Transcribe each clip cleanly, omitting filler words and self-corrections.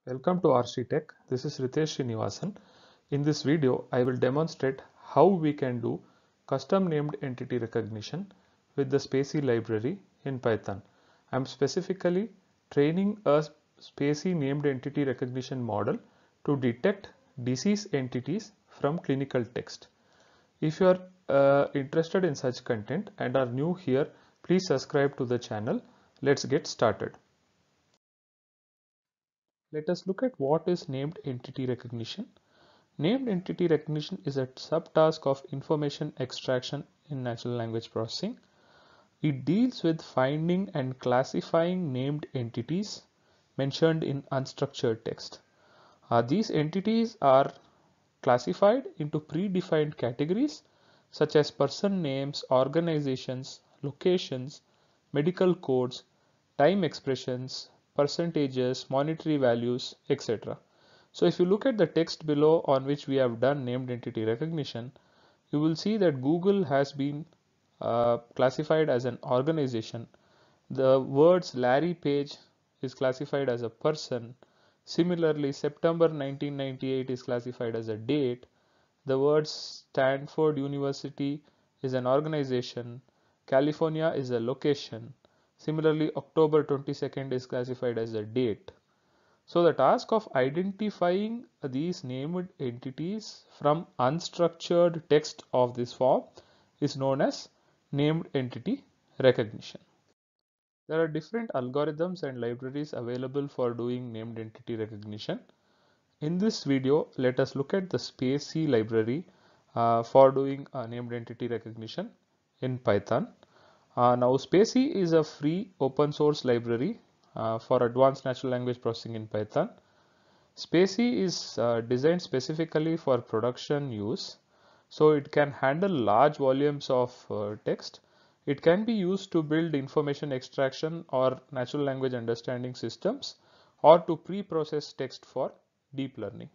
Welcome to RC Tech. This is Ritesh Srinivasan. In this video, I will demonstrate how we can do custom named entity recognition with the spaCy library in Python. I am specifically training a spaCy named entity recognition model to detect disease entities from clinical text. If you are interested in such content and are new here, please subscribe to the channel. Let's get started. Let us look at what is named entity recognition. Named entity recognition is a subtask of information extraction in natural language processing. It deals with finding and classifying named entities mentioned in unstructured text. These entities are classified into predefined categories such as person names, organizations, locations, medical codes, time expressions, percentages, monetary values, etc. So if you look at the text below on which we have done named entity recognition, you will see that Google has been classified as an organization. The words Larry Page is classified as a person. Similarly, September 1998 is classified as a date. The word Stanford University is an organization. California is a location. Similarly, October 22nd is classified as a date. So the task of identifying these named entities from unstructured text of this form is known as named entity recognition. There are different algorithms and libraries available for doing named entity recognition. In this video, let us look at the spaCy library for doing named entity recognition in Python. Now spaCy is a free open source library for advanced natural language processing in Python. spaCy is designed specifically for production use, so it can handle large volumes of text. It can be used to build information extraction or natural language understanding systems or to pre-process text for deep learning.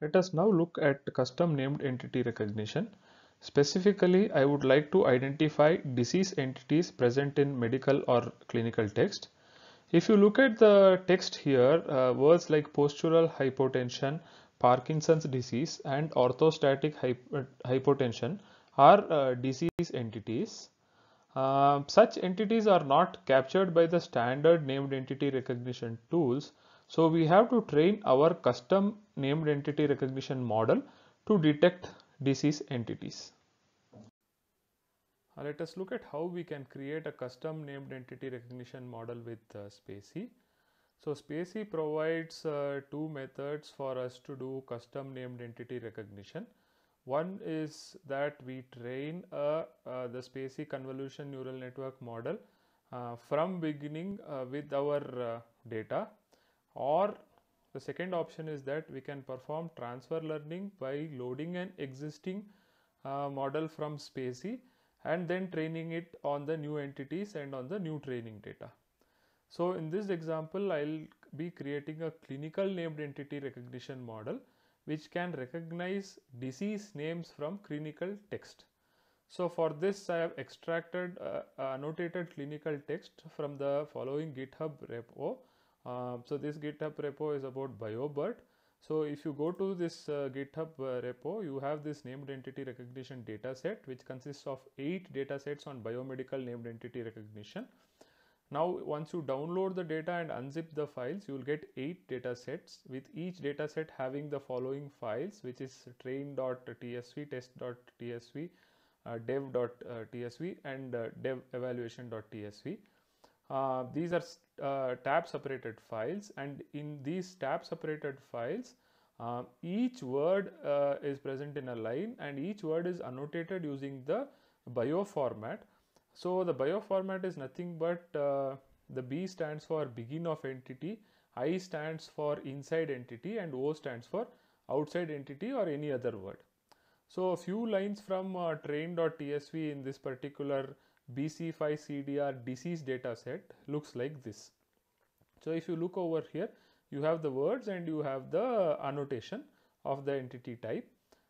Let us now look at custom named entity recognition. Specifically, I would like to identify disease entities present in medical or clinical text. If you look at the text here, words like postural hypotension, Parkinson's disease and orthostatic hypotension are disease entities. Such entities are not captured by the standard named entity recognition tools, so we have to train our custom named entity recognition model to detect disease entities. Let us look at how we can create a custom named entity recognition model with spaCy. So spaCy provides two methods for us to do custom named entity recognition. One is that we train the spaCy convolution neural network model from beginning with our data, or the second option is that we can perform transfer learning by loading an existing model from spaCy and then training it on the new entities and on the new training data. So in this example, I'll be creating a clinical named entity recognition model which can recognize disease names from clinical text. So for this, I have extracted annotated clinical text from the following GitHub repo. So this GitHub repo is about BioBert. So if you go to this GitHub repo, you have this named entity recognition dataset which consists of 8 datasets on biomedical named entity recognition. Now once you download the data and unzip the files, you will get 8 datasets, with each dataset having the following files, which is train.tsv, test.tsv, dev.tsv and dev-evaluation.tsv. These are tab separated files, and in these tab separated files each word is present in a line and each word is annotated using the bio format. So the bio format is nothing but the B stands for begin of entity, I stands for inside entity and O stands for outside entity or any other word. So a few lines from train.tsv in this particular BC5CDR disease data set looks like this. So if you look over here, you have the words and you have the annotation of the entity type.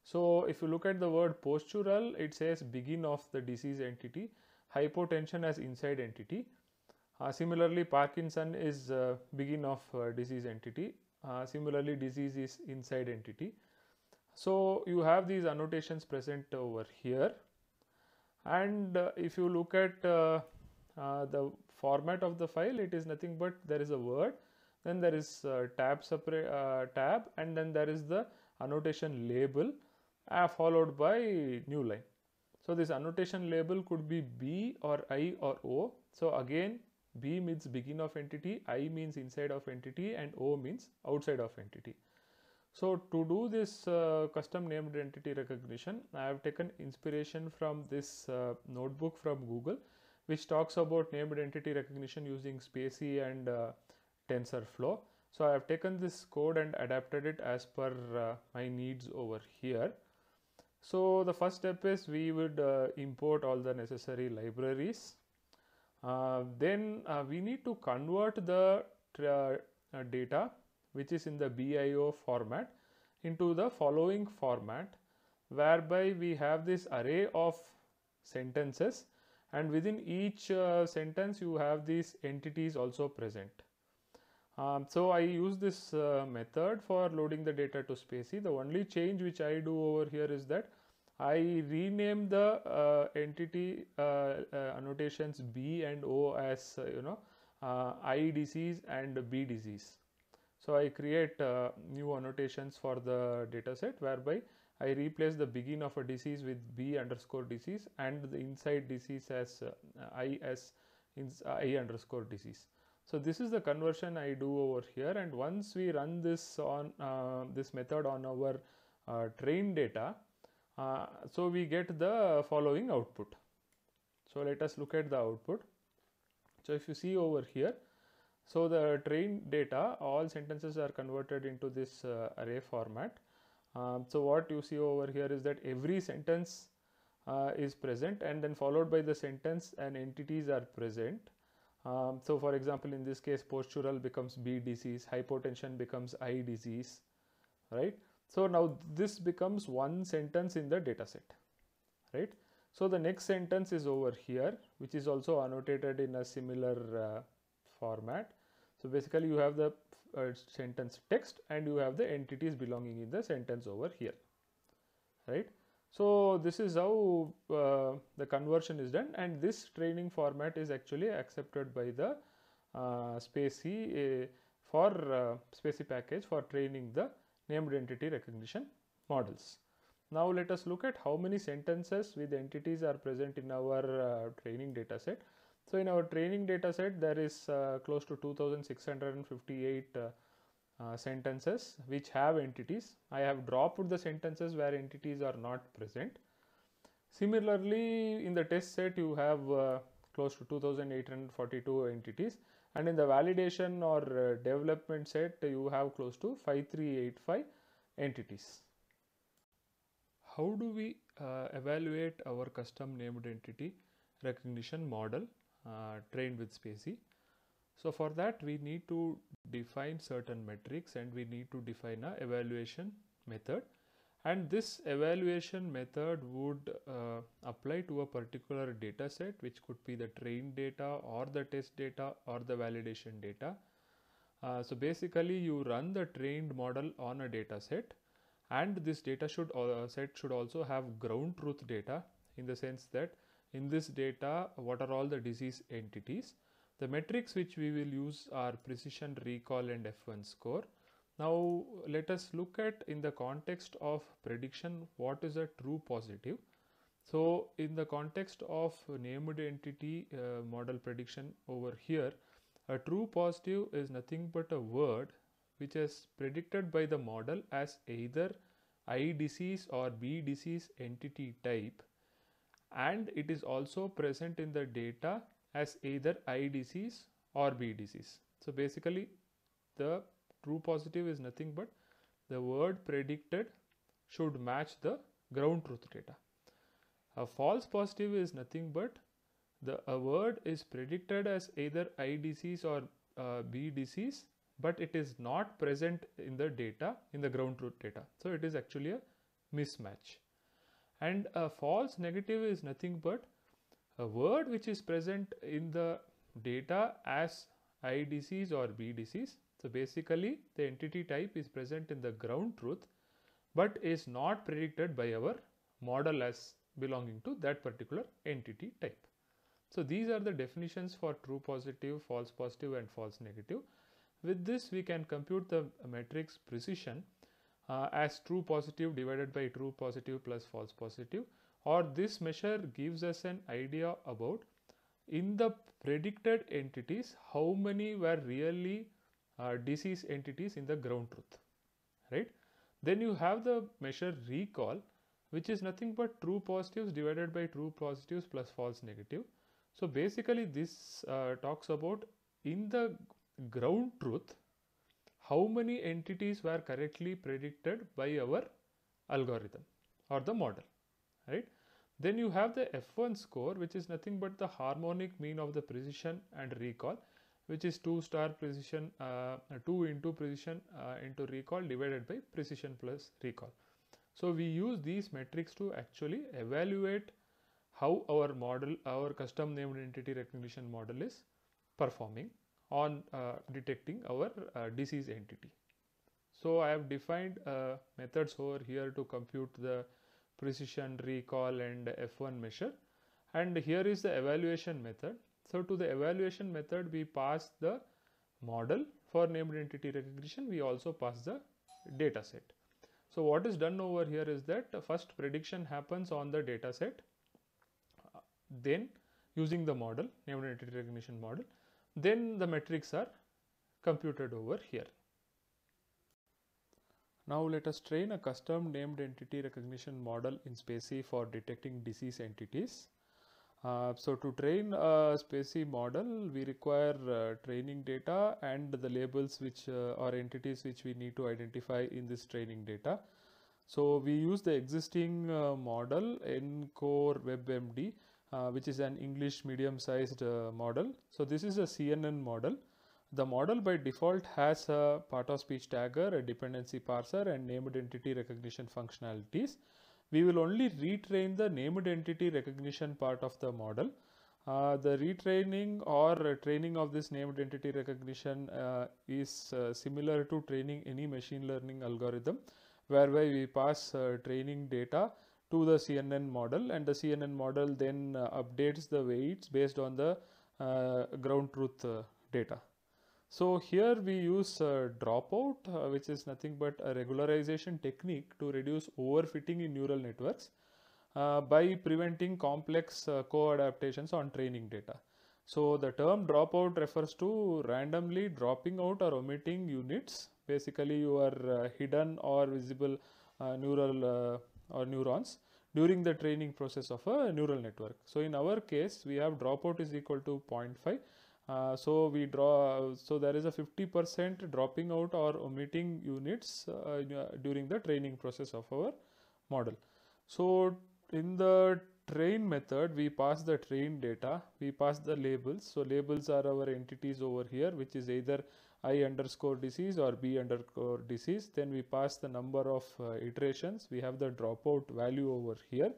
So if you look at the word postural, it says begin of the disease entity, hypotension as inside entity. Similarly, Parkinson is begin of disease entity. Similarly, disease is inside entity. So you have these annotations present over here, and if you look at the format of the file, it is nothing but there is a word, then there is tab, and then there is the annotation label followed by new line. So this annotation label could be B or I or O. So again, B means begin of entity, I means inside of entity, and O means outside of entity. So to do this custom named entity recognition, I have taken inspiration from this notebook from Google, which talks about named entity recognition using spaCy and TensorFlow. So I have taken this code and adapted it as per my needs over here. So the first step is we would import all the necessary libraries. Then we need to convert the data which is in the BIO format into the following format, whereby we have this array of sentences, and within each sentence you have these entities also present. So I use this method for loading the data to spaCy. The only change which I do over here is that I rename the entity annotations B and O as I disease and B disease. So I create new annotations for the dataset, whereby I replace the begin of a disease with B underscore disease and the inside disease as I as I underscore disease. So this is the conversion I do over here, and once we run this on this method on our trained data, so we get the following output. So let us look at the output. So if you see over here, so the trained data, all sentences are converted into this array format. So what you see over here is that every sentence is present, and then followed by the sentence and entities are present. So for example, in this case, postural becomes B disease, hypotension becomes I disease, right? So now this becomes one sentence in the data set, right? So the next sentence is over here, which is also annotated in a similar format. So basically you have the sentence text and you have the entities belonging in the sentence over here, right? So this is how the conversion is done, and this training format is actually accepted by the spaCy for spaCy package for training the named entity recognition models. Now let us look at how many sentences with entities are present in our training data set. So in our training data set, there is close to 2658 sentences which have entities. I have dropped the sentences where entities are not present. Similarly, in the test set you have close to 2842 entities, and in the validation or development set you have close to 5385 entities. How do we evaluate our custom named entity recognition model trained with spaCy? So for that we need to define certain metrics, and we need to define a evaluation method, and this evaluation method would apply to a particular data set, which could be the trained data or the test data or the validation data. So basically you run the trained model on a data set, and this data set should also have ground truth data, in the sense that in this data what are all the disease entities. The metrics which we will use are precision recall and F1 score. Now let us look at, in the context of prediction, what is a true positive. So in the context of named entity model prediction over here, a true positive is nothing but a word which is predicted by the model as either I disease or B disease entity type, and it is also present in the data as either I disease or B disease. So basically the true positive is nothing but the word predicted should match the ground truth data. A false positive is nothing but a word is predicted as either I disease or B disease, but it is not present in the data, in the ground truth data. So it is actually a mismatch. And a false negative is nothing but a word which is present in the data as IDCs or BDCs. So basically the entity type is present in the ground truth but is not predicted by our model as belonging to that particular entity type. So these are the definitions for true positive, false positive and false negative. With this we can compute the matrix precision as true positive divided by true positive plus false positive, or this measure gives us an idea about in the predicted entities how many were really disease entities in the ground truth, right? Then you have the measure recall, which is nothing but true positives divided by true positives plus false negative. So basically this talks about in the ground truth how many entities were correctly predicted by our algorithm or the model, right? Then you have the F1 score, which is nothing but the harmonic mean of the precision and recall, which is 2 star precision, 2 into precision into recall divided by precision plus recall. So we use these metrics to actually evaluate how our model, our custom named entity recognition model is performing on detecting our disease entity. So I have defined methods over here to compute the precision, recall and F1 measure, and here is the evaluation method. So to the evaluation method we pass the model for named entity recognition, we also pass the data set. So what is done over here is that first prediction happens on the data set, then using the model, named entity recognition model, then the metrics are computed over here. Now let us train a custom named entity recognition model in spaCy for detecting disease entities. So to train a spaCy model, we require training data and the labels which are entities which we need to identify in this training data. So we use the existing model NCore WebMD, which is an English medium sized model. So this is a CNN model. The model by default has a part of speech tagger, a dependency parser and named entity recognition functionalities. We will only retrain the named entity recognition part of the model. The retraining or training of this named entity recognition is similar to training any machine learning algorithm, whereby we pass training data to the CNN model and the CNN model then updates the weights based on the ground truth data. So here we use dropout, which is nothing but a regularization technique to reduce overfitting in neural networks by preventing complex co-adaptations on training data. So the term dropout refers to randomly dropping out or omitting units, basically your hidden or visible neural or neurons during the training process of a neural network. So in our case we have dropout is equal to 0.5. So there is a 50% dropping out or omitting units during the training process of our model. So in the train method we pass the train data, we pass the labels. So labels are our entities over here, which is either I underscore disease or B underscore disease. Then we pass the number of iterations. We have the dropout value over here.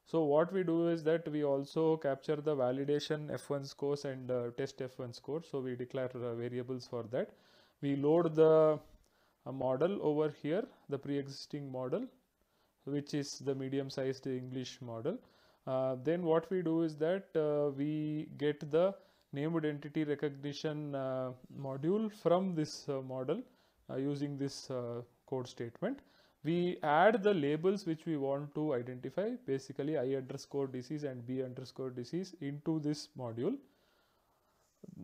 So what we do is that we also capture the validation F1 scores and test F1 scores. So we declare variables for that. We load the model over here, the pre-existing model, which is the medium sized English model. Then what we do is that we get the named entity recognition module from this model using this code statement. We add the labels which we want to identify, basically I underscore disease and B underscore disease, into this module.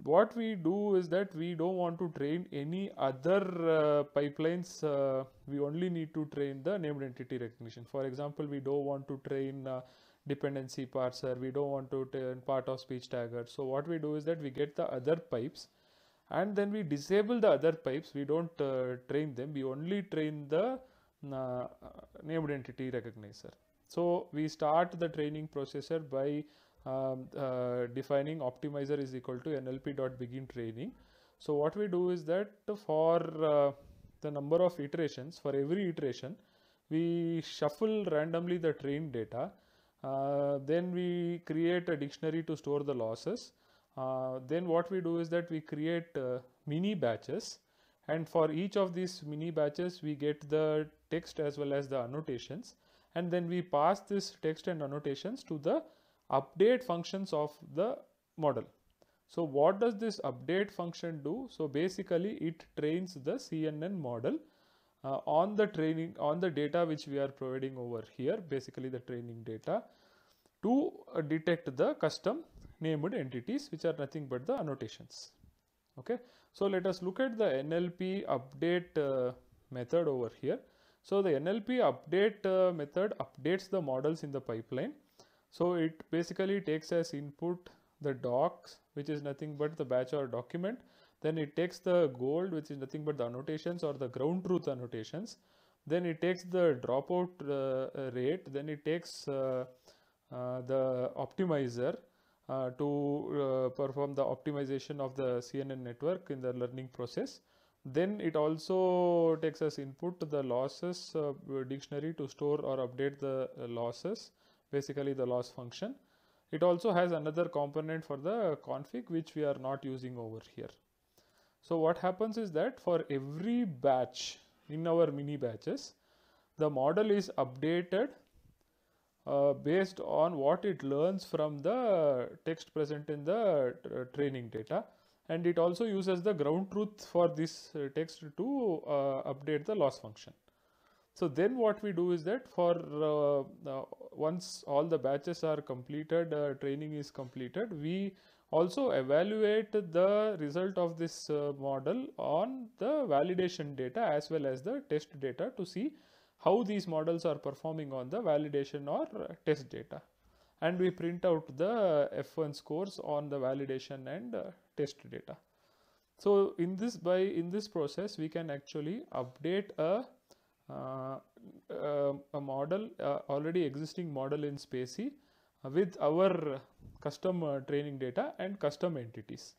What we do is that we don't want to train any other pipelines. We only need to train the named entity recognition. For example, we don't want to train dependency parser, we don't want to train part of speech tagger. So what we do is that we get the other pipes and then we disable the other pipes. We don't train them, we only train the named entity recognizer. So we start the training processor by defining optimizer is equal to nlp.begin training. So what we do is that for the number of iterations, for every iteration we shuffle randomly the trained data, then we create a dictionary to store the losses. then what we do is that we create mini batches, and for each of these mini batches we get the text as well as the annotations, and then we pass this text and annotations to the update functions of the model. So what does this update function do? So basically it trains the CNN model on the data which we are providing over here, basically the training data, to detect the custom named entities, which are nothing but the annotations. Okay, so let us look at the NLP update method over here. So the NLP update method updates the models in the pipeline. So it basically takes as input the docs, which is nothing but the batch or document. Then it takes the gold, which is nothing but the annotations or the ground truth annotations. Then it takes the dropout rate. Then it takes the optimizer to perform the optimization of the CNN network in the learning process. Then it also takes as input the losses dictionary to store or update the losses, basically the loss function. It also has another component for the config, which we are not using over here. So what happens is that for every batch in our mini batches, the model is updated based on what it learns from the text present in the training data, and it also uses the ground truth for this text to update the loss function. So then what we do is that for once all the batches are completed, training is completed, we also evaluate the result of this model on the validation data as well as the test data to see how these models are performing on the validation or test data, and we print out the F1 scores on the validation and test data. So in this process we can actually update a model, already existing model in spaCy with our custom training data and custom entities.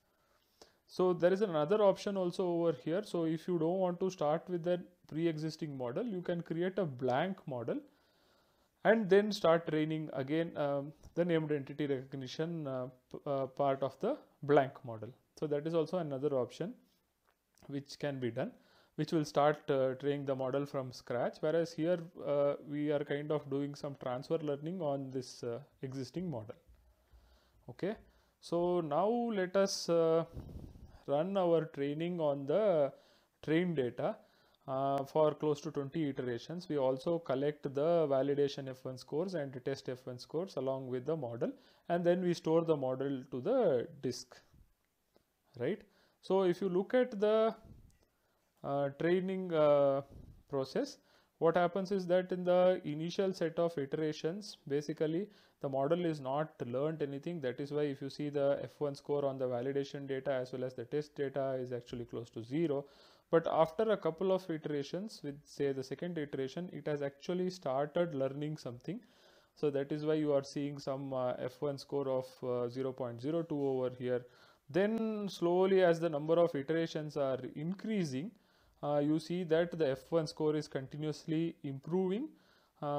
So there is another option also over here. So if you don't want to start with the pre-existing model, you can create a blank model and then start training again the named entity recognition part of the blank model. So that is also another option which can be done, which will start training the model from scratch, whereas here we are kind of doing some transfer learning on this existing model. Okay, so now let us run our training on the trained data for close to 20 iterations. We also collect the validation F1 scores and test F1 scores along with the model, and then we store the model to the disk, right? So if you look at the training process, what happens is that in the initial set of iterations, basically the model is not learned anything. That is why if you see the F1 score on the validation data as well as the test data is actually close to 0. But after a couple of iterations, with say the second iteration, it has actually started learning something. So that is why you are seeing some F1 score of 0.02 over here. Then slowly, as the number of iterations are increasing, you see that the F1 score is continuously improving.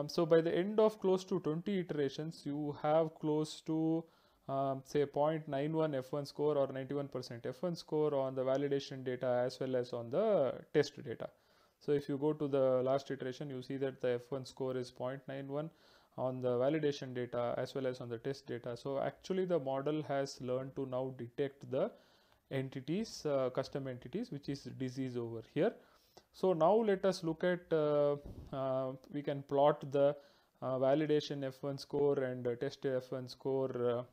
So by the end of close to 20 iterations, you have close to say 0.91 F1 score or 91% F1 score on the validation data as well as on the test data. So if you go to the last iteration, you see that the F1 score is 0.91 on the validation data as well as on the test data. So actually the model has learned to now detect the entities, custom entities, which is disease over here. So now let us look at, we can plot the validation F1 score and test F1 score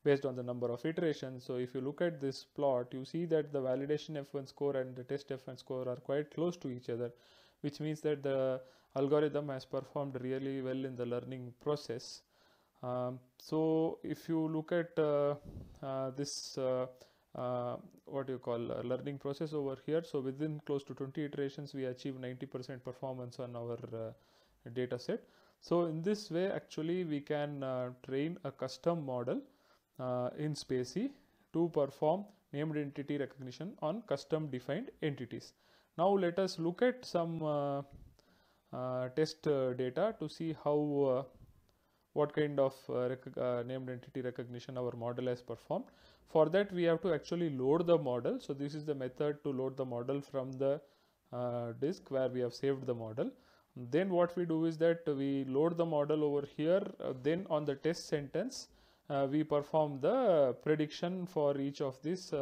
based on the number of iterations. So if you look at this plot, you see that the validation F1 score and the test F1 score are quite close to each other, which means that the algorithm has performed really well in the learning process. So if you look at this what you call learning process over here, so within close to 20 iterations we achieve 90% performance on our data set. So in this way actually we can train a custom model in spaCy to perform named entity recognition on custom defined entities. Now let us look at some test data to see how what kind of named entity recognition our model has performed. For that we have to actually load the model. So this is the method to load the model from the disk where we have saved the model. Then what we do is that we load the model over here, then on the test sentence we perform the prediction for each of this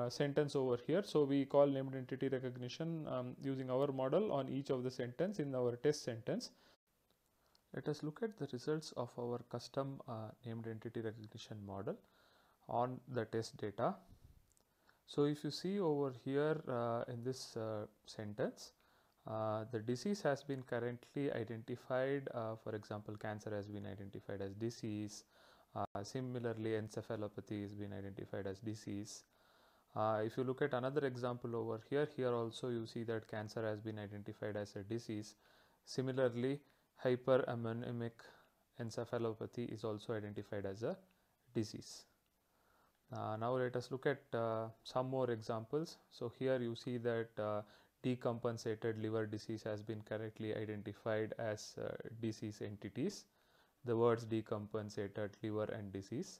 sentence over here. So we call named entity recognition using our model on each of the sentence in our test sentence. Let us look at the results of our custom named entity recognition model on the test data. So if you see over here in this sentence, the disease has been currently identified. For example, cancer has been identified as disease. Similarly, encephalopathy has been identified as disease. If you look at another example over here, here also you see that cancer has been identified as a disease. Similarly, hyperammonemic encephalopathy is also identified as a disease. Now let us look at some more examples. So here you see that decompensated liver disease has been correctly identified as disease entities. The words decompensated liver and disease.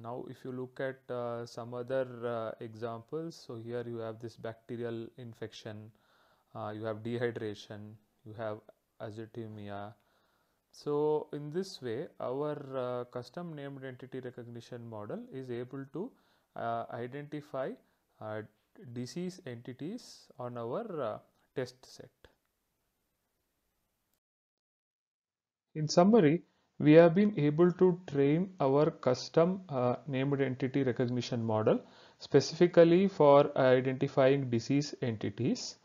Now if you look at some other examples, so here you have this bacterial infection, you have dehydration, you have azotemia. So in this way our custom named entity recognition model is able to identify disease entities on our test set. In summary, we have been able to train our custom named entity recognition model specifically for identifying disease entities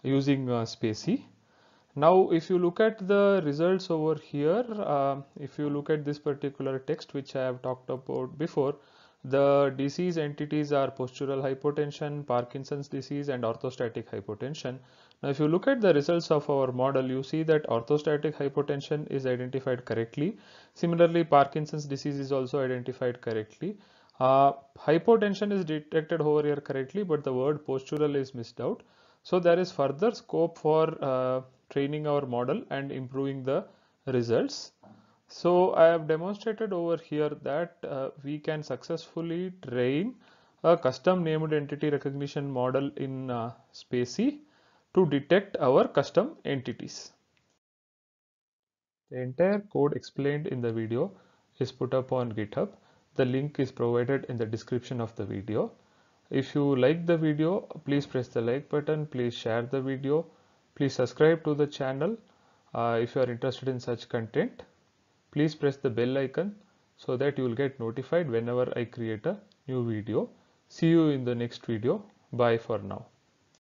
using spaCy. Now if you look at the results over here, if you look at this particular text which I have talked about before, the disease entities are postural hypotension, Parkinson's disease and orthostatic hypotension. Now if you look at the results of our model, you see that orthostatic hypotension is identified correctly. Similarly, Parkinson's disease is also identified correctly. Hypotension is detected over here correctly, but the word postural is missed out. So there is further scope for training our model and improving the results. So I have demonstrated over here that we can successfully train a custom named entity recognition model in spaCy to detect our custom entities. The entire code explained in the video is put up on GitHub. The link is provided in the description of the video. If you like the video, please press the like button, please share the video, please subscribe to the channel if you are interested in such content. Please press the bell icon so that you will get notified whenever I create a new video. See you in the next video. Bye for now.